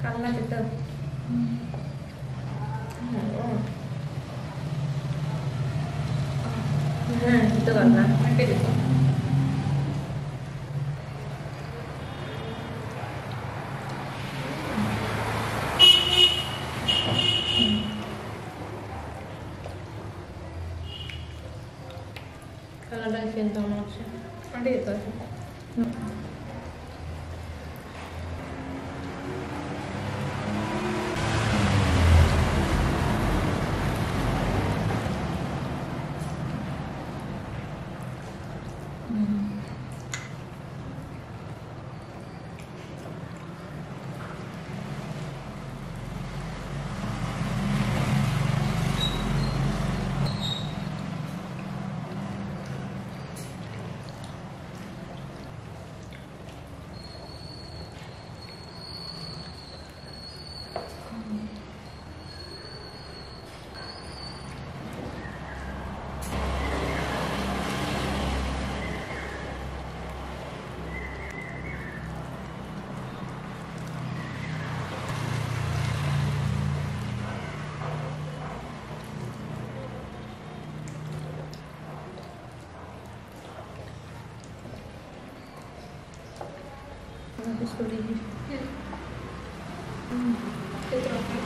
Kalah kita. Itu karena pakai itu. Kalau ada cinta manusia, ada itu. Habis beli. Itu apa?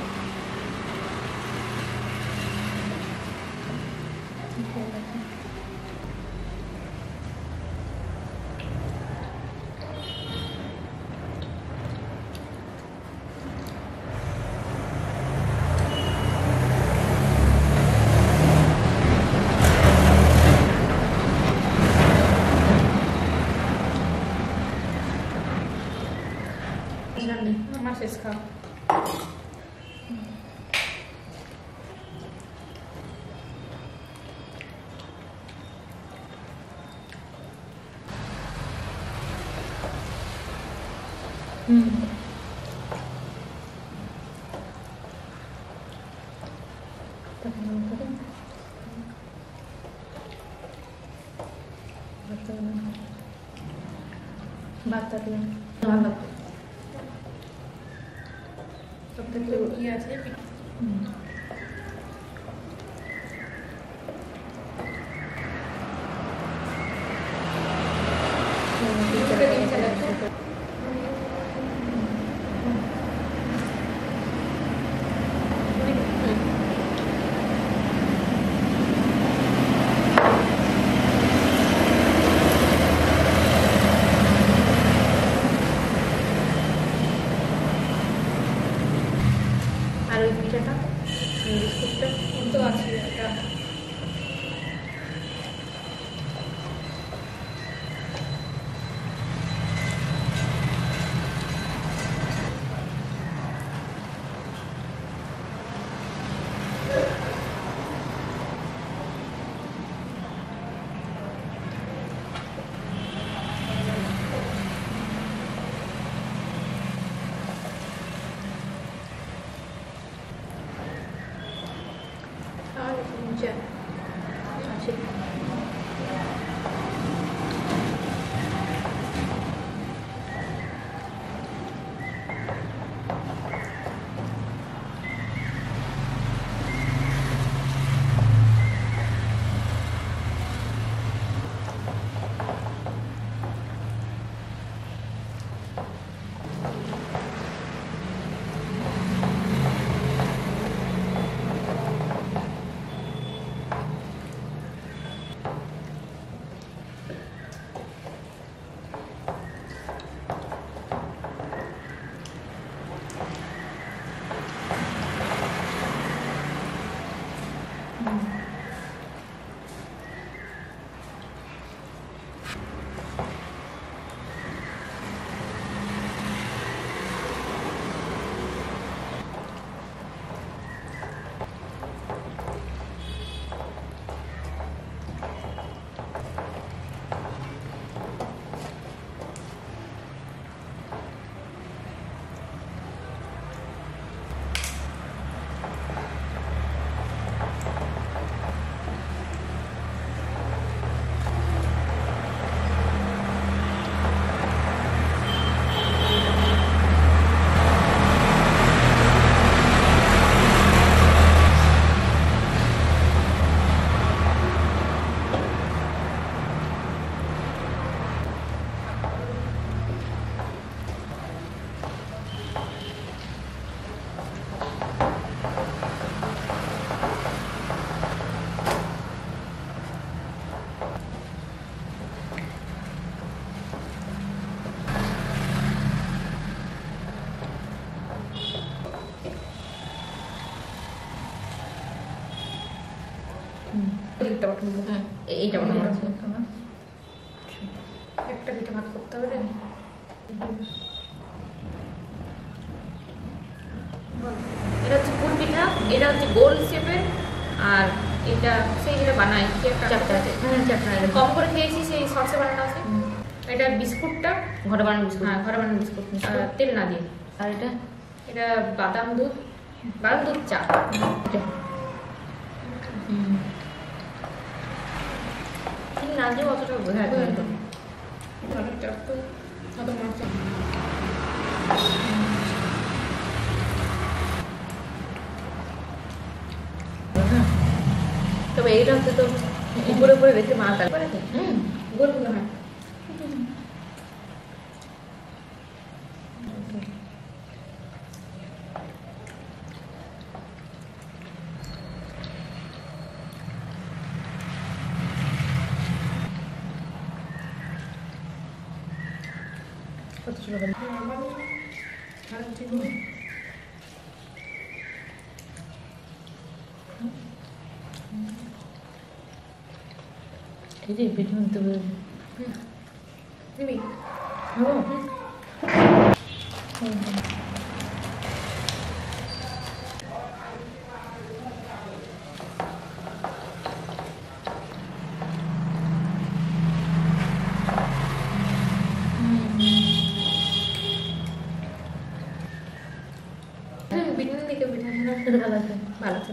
Masih sekarang. Baternya banget. Iya sih. Harus dicetak, diskusikan untuk hasil ya. Hujan. Asik. দিকটা পাঠাবো। এইটা বলা আছে একটা পিঠে ভাগ করতে হবে রে। এটা হচ্ছে ফুল পিঠা, এটা হচ্ছে গোল শেপের, আর এটা সেই যেটা বানাই চাপটা আছে কম করে খেয়েছি, সেই সসে বানানো আছে। এটা বিস্কুটটা ঘরে বানানো বিস্কুট, হ্যাঁ ঘরে বানানো বিস্কুট, তেল না দিয়ে। আর এটা এটা বাদাম দুধ চা। চিনি না দিয়ে অতটা বোঝা যায় না। তবে এইটা হচ্ছে তো উপরে উপরে বেশি মাছ আসবে। গোলগুলো হয়। কত ছিল এই যে পিঠে মধ্যে দিবি বিরিয়ানি দিকে পিঠা ভালো আছে, ভালো আছে।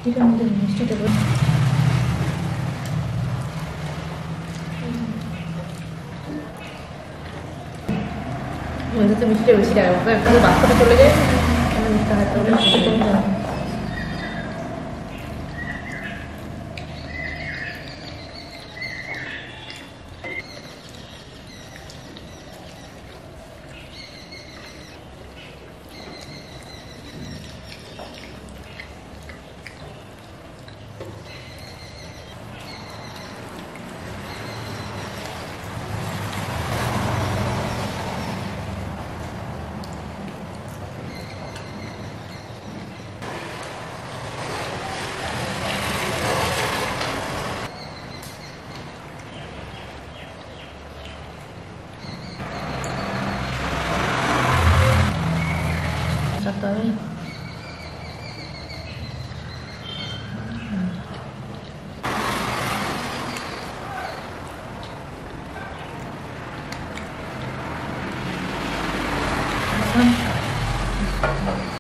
এটার মধ্যে মিষ্টিটা মধ্যে মিষ্টিটা বেশি লাগে, বাচ্চাটা চলে যায় মিষ্টি হয়। Satu